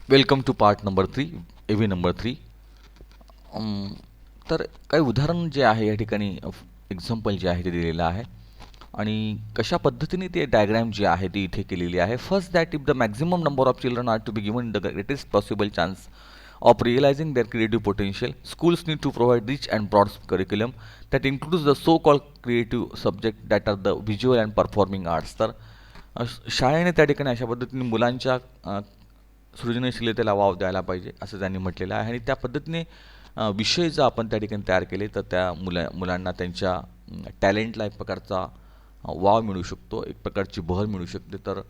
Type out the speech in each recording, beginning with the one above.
Welcome to part number 3, AV number 3. तर काही उदाहरण जे आहे या ठिकाणी एक्झाम्पल जे आहे ते दिलेलं आहे आणि कशा पद्धतीने ते डायग्राम जी आहे ती इथे केलेली आहे. First that if the maximum number of children are to be given the greatest possible chance of realizing their creative potential, schools need to provide rich and broad curriculum that includes the so-called creative subject that are the visual and performing arts. तर शाळेने त्या ठिकाणी अशा पद्धतीने मुलांच्या सृजनशीलतेला wow द्यायला पाहिजे असं त्यांनी म्हटलेलं आहे आणि त्या पद्धतीने विषय जर आपण त्या ठिकाणी तयार केले तर त्या मुलांना त्यांच्या टॅलेंटला एक प्रकारचा वाव मिळू शकतो, एक प्रकारची बहर मिळू शकते. तर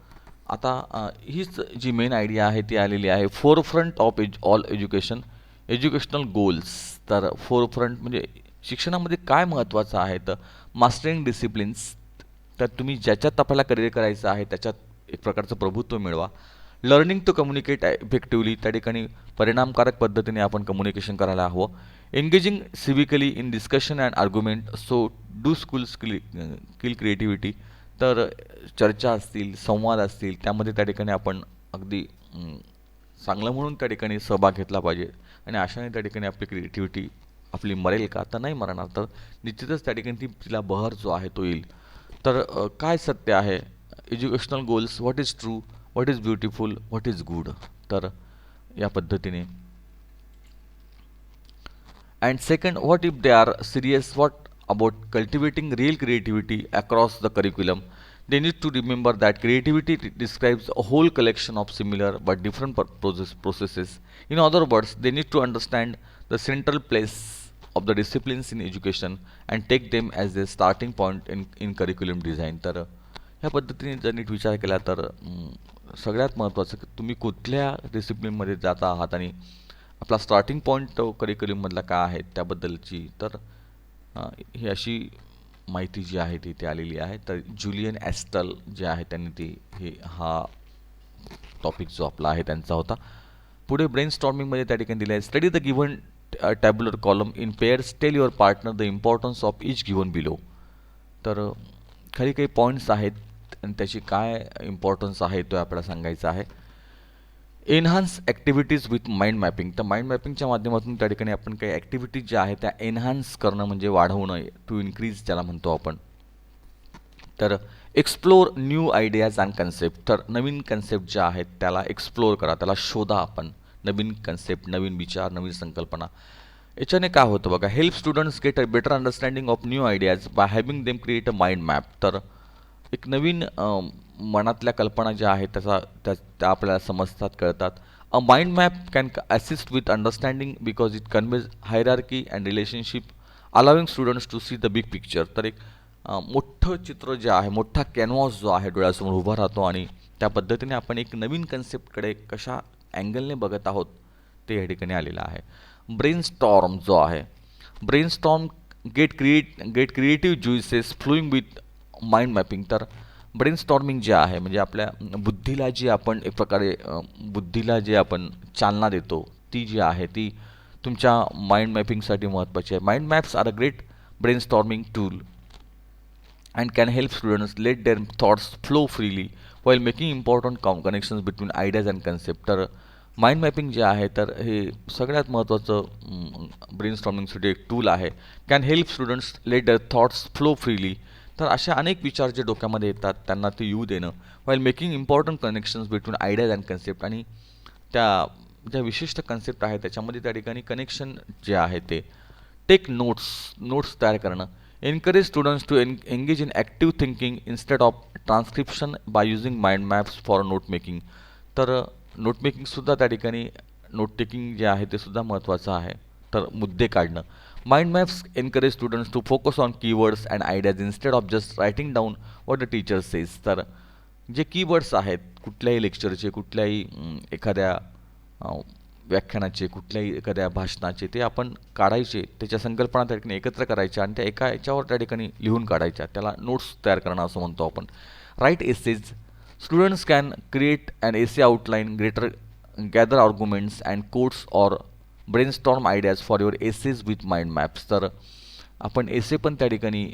आता हीच जी मेन आयडिया आहे ती आलेली आहे forefront of all education educational goals. तर फोरफ्रंट म्हणजे शिक्षणामध्ये काय महत्त्वाचं आहे तर मास्टरिंग डिसिप्लिन्स. तर तुम्ही ज्याच्यात आपल्याला करिअर करायचं आहे त्याच्यात एक प्रकारचं प्रभुत्व मिळवा. लर्निंग टू कम्युनिकेट इफेक्टिव्हली, त्या ठिकाणी परिणामकारक पद्धतीने आपण कम्युनिकेशन करायला हवं. Engaging civically in discussion and argument, so do schools kill creativity. तर चर्चा असतील, संवाद असतील, त्यामध्ये त्या ठिकाणी आपण अगदी चांगलं म्हणून त्या ठिकाणी सहभाग घेतला पाहिजे आणि अशाने त्या ठिकाणी आपली क्रिएटिव्हिटी आपली मरेल का तर नाही मरणार, तर निश्चितच त्या ठिकाणी तिला बहर जो आहे तो येईल. तर काय सत्य आहे, educational goals, what is true, what is beautiful, what is good. तर या पद्धतीने. And second, what if they are serious, what about cultivating real creativity across the curriculum. They need to remember that creativity describes a whole collection of similar but different processes. In other words, they need to understand the central place of the disciplines in education and take them as a starting point in curriculum design. तर ह्या पद्धतीने जर नीट विचार केला तर सगळ्यात महत्त्वाचं की तुम्ही कुठल्या डिसिप्लिनमध्ये जाता आहात आणि आपला स्टार्टिंग पॉईंट करिक्युलममधला काय आहे त्याबद्दलची. तर ही अशी माहिती जी आहे ती आलेली आहे. तर जुलियन ॲस्टल जे आहे त्यांनी ती हा टॉपिक जो आपला आहे त्यांचा होता. पुढे ब्रेन स्टॉर्मिंगमध्ये त्या ठिकाणी दिलं आहे, study the given tabular column in pairs, tell your partner the importance of each given below. तर खाली काही पॉईंट्स आहेत आणि त्याची काय इम्पॉर्टन्स आहे तो आपल्याला सांगायचा आहे. Enhance activities with mind mapping. तर माइंड मॅपिंगच्या माध्यमातून त्या ठिकाणी आपण काही ॲक्टिव्हिटीज ज्या आहेत त्या एनहान्स करणं म्हणजे वाढवणं, टू इन्क्रीज ज्याला म्हणतो आपण. तर explore new ideas and concept. तर नवीन कन्सेप्ट ज्या आहेत त्याला एक्सप्लोर करा, त्याला शोधा आपण. नवीन कन्सेप्ट, नवीन विचार, नवीन संकल्पना. याच्याने काय होतं बघा, help students get a better understanding of new ideas by having them create a mind map. तर एक नवीन मनातल्या कल्पना ज्या आहेत त्या आपल्याला समजतात, कळतात. A mind map can assist with understanding because it conveys hierarchy and relationship, allowing students to see the big picture. तर एक मोठं चित्र जे आहे, मोठा कॅनव्हास जो आहे डोळ्यासमोर उभा राहतो आणि त्या पद्धतीने आपण एक नवीन कन्सेप्टकडे कशा अँगलने बघत आहोत ते या ठिकाणी आलेलं आहे. ब्रेन स्टॉर्म जो आहे, brain storm get creative juices flowing with mind mapping. तर ब्रेन स्टॉर्मिंग जे आहे म्हणजे आपल्या बुद्धीला जी आपण एक प्रकारे बुद्धीला जे आपण चालना देतो ती जी आहे ती तुमच्या माइंड मॅपिंगसाठी महत्त्वाची आहे. Mind maps R a great brain storming tool and can help students let their thoughts flow freely while making important connections between ideas and concept. तर माइंड मॅपिंग जे आहे तर हे सगळ्यात महत्त्वाचं ब्रेन स्टॉर्मिंगसाठी एक टूल आहे. Can help students let their thoughts flow freely. तर अशा अनेक विचार जे डोक्यामध्ये येतात त्यांना ते येऊ देणं, while making important connections between ideas and concept. आणि त्या ज्या विशिष्ट कन्सेप्ट आहे त्याच्यामध्ये त्या ठिकाणी कनेक्शन जे आहे ते टेक नोट्स तयार करणं. Encourage students to engage in active thinking instead of transcription by using mind maps for note making. तर नोट मेकिंगसुद्धा त्या ठिकाणी नोट टेकिंग जे आहे ते सुद्धा महत्त्वाचं आहे. तर मुद्दे काढणं. Mind maps encourage students to focus on keywords and ideas instead of just writing down what the teacher says. तर जे कीवर्ड्स आहेत कुठल्याही लेक्चरचे, कुठल्याही एखाद्या व्याख्यानाचे, कुठल्याही एखाद्या भाषणाचे, ते आपण काढायचे, त्याच्या संकल्पना त्या ठिकाणी एकत्र करायच्या आणि त्या एका याच्यावर त्या ठिकाणी लिहून काढायच्या, त्याला नोट्स तयार करणं असं म्हणतो आपण. Write essays. Students can create and essay outline gather arguments and quotes or brainstorm ideas for your essays with mind maps. तर आपण एसे पण त्या ठिकाणी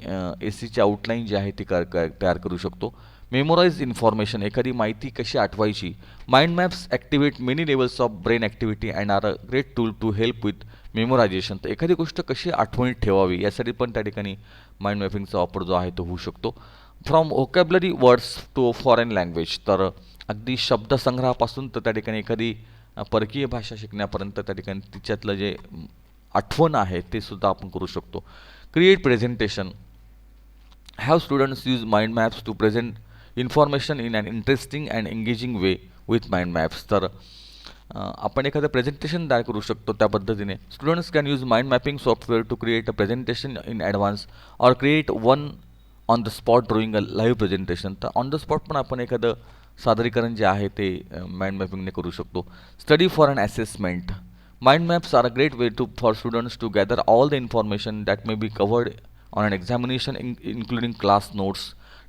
एसीची आउटलाईन जी आहे ती तयार करू शकतो. मेमोराइज इन्फॉर्मेशन, एखादी माहिती कशी आठवायची. Mind maps activate many levels of brain activity and are a great tool to help with memorisation. तर एखादी गोष्ट कशी आठवणीत ठेवावी यासाठी पण त्या ठिकाणी माइंड मॅपिंगचा वापर जो आहे तो होऊ शकतो. From vocabulary words to foreign language, तर अगदी शब्दसंग्रहापासून तर त्या ठिकाणी एखादी परकीय भाषा शिकण्यापर्यंत त्या ठिकाणी तिच्यातलं जे आठवण आहे ते सुद्धा आपण करू शकतो. Create presentation, have students use mind maps to present information in an interesting and engaging way with mind maps. तर आपण एखादं प्रेझेंटेशन तयार करू शकतो त्या पद्धतीने. Students can use mind mapping software to create a presentation in advance or create one on the spot drawing a live presentation. तर on the spot पण आपण एखादं सादरीकरण जे आहे ते माइंड मॅपिंगने करू शकतो. Study for an assessment, mind maps are a great way for students to gather all the information that may be covered on an examination, including class notes,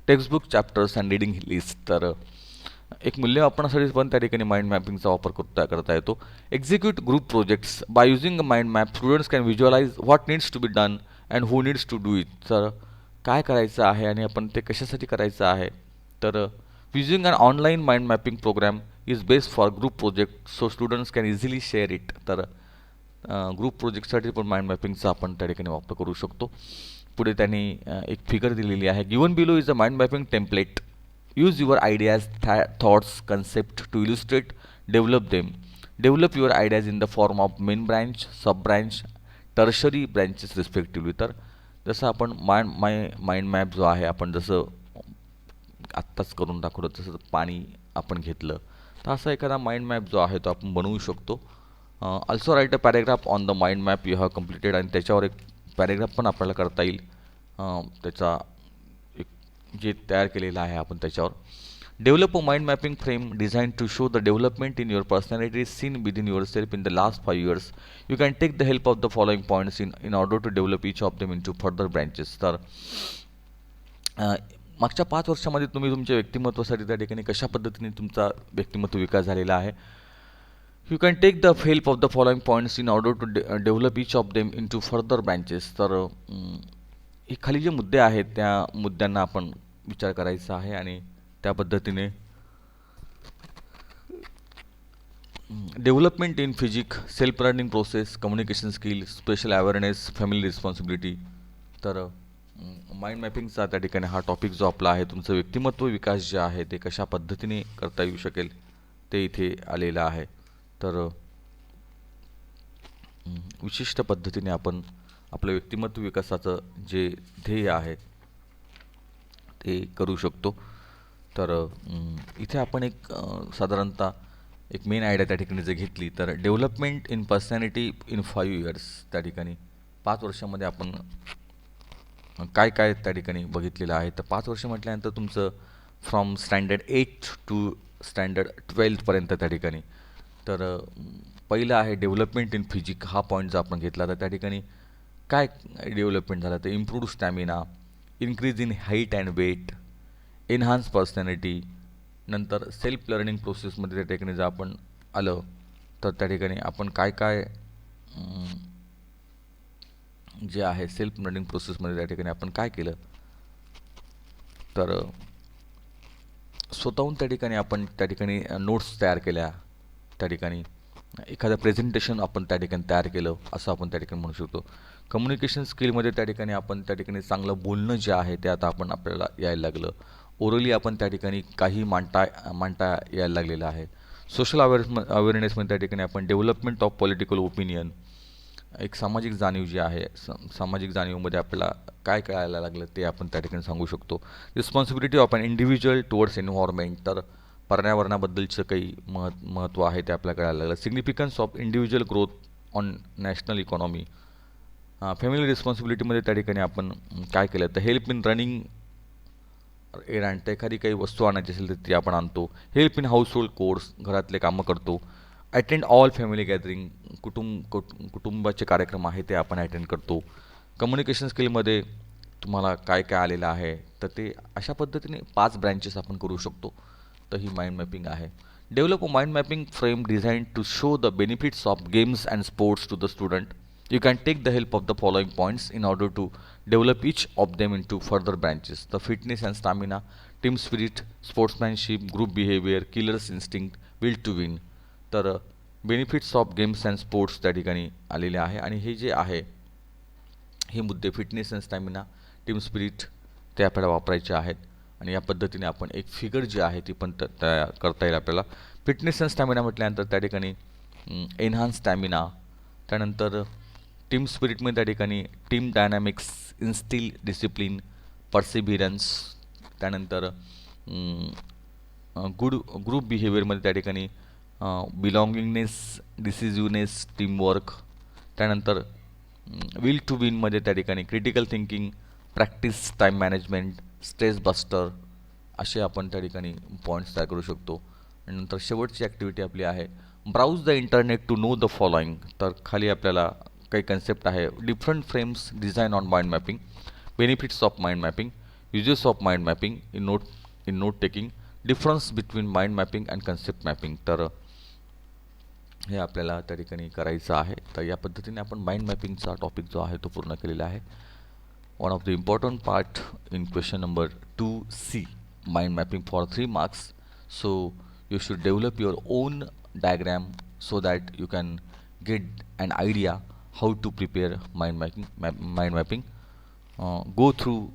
textbook chapters and reading list. तर एक मूल्यमापनासाठी पण त्या ठिकाणी mind मॅपिंगचा वापर करता येतो. Execute group projects, by using a mind map students can visualize what needs to be done and who needs to do it. तर काय करायचं आहे आणि आपण ते कशासाठी करायचं आहे. तर using an online mind mapping program is best for group project so students can easily share it. तर ग्रुप प्रोजेक्टसाठी पण माइंड मॅपिंगचा आपण त्या ठिकाणी वापर करू शकतो. पुढे त्यांनी एक फिगर दिलेली आहे. Given below is a mind mapping template. Use your ideas, thoughts, concept to illustrate, develop them. Develop your ideas in the form of main branch, sub branch, tertiary branches respectively. तर जसं आपण mind map जो आहे आपण जसं आत्ताच करून दाखवलं तसं पाणी आपण घेतलं तर असा एखादा माइंड मॅप जो आहे तो आपण बनवू शकतो. Also right a paragraph on the mind map you have completed, आणि त्याच्यावर एक पॅरेग्राफ पण आपल्याला करता येईल. त्याचा एक जे तयार केलेलं आहे आपण त्याच्यावर. Develop a mind mapping frame design to show the development in your personality seen within your self in the last 5 years. You can take the help of the following points in order to develop each of them in to further branches. तर मागच्या 5 वर्षामध्ये तुम्ही तुमच्या व्यक्तिमत्वासाठी त्या ठिकाणी कशा पद्धतीने तुमचा व्यक्तिमत्व विकास झालेला आहे. You can take the help of the following points in order to develop each of them in to further branches. तर हे खाली जे मुद्दे आहेत त्या मुद्द्यांना आपण विचार करायचा आहे आणि त्या पद्धतीने development in physique, self learning process, communication skill, special awareness, family responsibility. तर माइंड मॅपिंगचा त्या ठिकाणी हा टॉपिक जो आपला आहे तुमचं व्यक्तिमत्व विकास जे आहे ते कशा पद्धतीने करता येऊ शकेल ते इथे आलेलं आहे. तर विशिष्ट पद्धतीने आपण आपलं व्यक्तिमत्व विकासाचं जे ध्येय आहे ते करू शकतो. तर इथे आपण एक साधारणतः एक मेन आयडिया त्या ठिकाणी जर घेतली तर development in personality in 5 years, त्या ठिकाणी 5 वर्षामध्ये आपण काय काय त्या ठिकाणी बघितलेलं आहे. तर 5 वर्ष म्हटल्यानंतर तुमचं फ्रॉम स्टँडर्ड 8 टू स्टँडर्ड 12पर्यंत त्या ठिकाणी. तर पहिलं आहे डेव्हलपमेंट इन फिजिक, हा पॉईंट जर आपण घेतला तर त्या ठिकाणी काय डेव्हलपमेंट झालं तर improved stamina, increase in height and weight, enhance personality. नंतर सेल्फ लर्निंग प्रोसेसमध्ये त्या ठिकाणी जर आपण आलं तर त्या ठिकाणी आपण काय काय जे आहे सेल्फ लर्निंग प्रोसेसमध्ये त्या ठिकाणी आपण काय केलं तर स्वतःहून त्या ठिकाणी आपण त्या ठिकाणी नोट्स तयार केल्या, त्या ठिकाणी एखादं प्रेझेंटेशन आपण त्या ठिकाणी तयार केलं असं आपण त्या ठिकाणी म्हणू शकतो. कम्युनिकेशन स्किलमध्ये त्या ठिकाणी आपण त्या ठिकाणी चांगलं बोलणं जे आहे ते आता आपण आपल्याला यायला लागलं. ओरली आपण त्या ठिकाणी काही मांडता यायला लागलेलं आहे. सोशल अवेअरनेसमध्ये त्या ठिकाणी आपण डेव्हलपमेंट ऑफ पॉलिटिकल ओपिनियन, एक सामाजिक जाणीव जी आहे सामाजिक जाणीवमध्ये आपल्याला काय कळायला लागलं ते आपण त्या ठिकाणी सांगू शकतो. Responsibility of an individual towards environment, तर पर्यावरणाबद्दलचं काही महत्त्व आहे ते आपल्याला कळायला लागलं. Significance of individual growth on national economy. Family रिस्पॉन्सिबिलिटीमध्ये त्या ठिकाणी आपण काय केलं तर हेल्प इन रनिंग एरंड, तर एखादी काही वस्तू आणायची असेल तर ती आपण आणतो. Help in house hold course, घरातले कामं करतो. अटेंड ऑल फॅमिली गॅदरिंग, कुटुंबाचे कार्यक्रम आहे ते आपण अटेंड करतो. कम्युनिकेशन स्किलमध्ये तुम्हाला काय काय आलेलं आहे तर ते अशा पद्धतीने 5 ब्रँचेस आपण करू शकतो. तर ही माइंड मॅपिंग आहे. Develop a mind mapping frame design to show the benefits of games and sports to the student. You can take the help of the following points in order to develop each of them into further branches. The fitness and stamina, team spirit, sportsmanship, group behaviour, killers instinct, will to win. तर benefits of games and sports त्या ठिकाणी आलेले आहे आणि हे जे आहे हे मुद्दे fitness and stamina, team spirit ते आपल्याला वापरायचे आहेत आणि या पद्धतीने आपण एक फिगर जी आहे ती पण तयार करता येईल आपल्याला. फिटनेस अँड स्टॅमिना म्हटल्यानंतर त्या ठिकाणी एन्हान्स स्टॅमिना, त्यानंतर टीम स्पिरिटमध्ये त्या ठिकाणी टीम डायनॅमिक्स, इन्स्टिल डिसिप्लिन, पर्सिव्हिरन्स, त्यानंतर गुड ग्रुप बिहेवियरमध्ये त्या ठिकाणी बिलॉंगिंगनेस, डिसिजिव्हनेस, टीमवर्क, त्यानंतर विल टू विनमध्ये त्या ठिकाणी critical thinking, practice, time management, stress buster असे आपण त्या ठिकाणी पॉईंट्स तयार करू शकतो. आणि नंतर शेवटची ॲक्टिव्हिटी आपली आहे browse the internet to know the following. तर खाली आपल्याला काही कन्सेप्ट आहे. Different frames design on mind mapping, benefits of mind mapping, uses of mind mapping in note taking, difference between mind mapping and concept mapping. तर हे आपल्याला त्या ठिकाणी करायचं आहे. तर या पद्धतीने आपण माइंड मॅपिंगचा टॉपिक जो आहे तो पूर्ण केलेला आहे. One of the important part in question number 2C, mind mapping for 3 marks. So you should develop your own diagram so that you can get an idea how to prepare mind mapping. Go through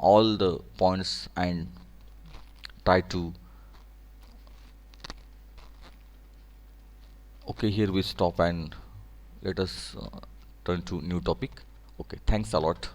all the points and try to. Okay, here we stop and let us turn to new topic. Okay, thanks a lot.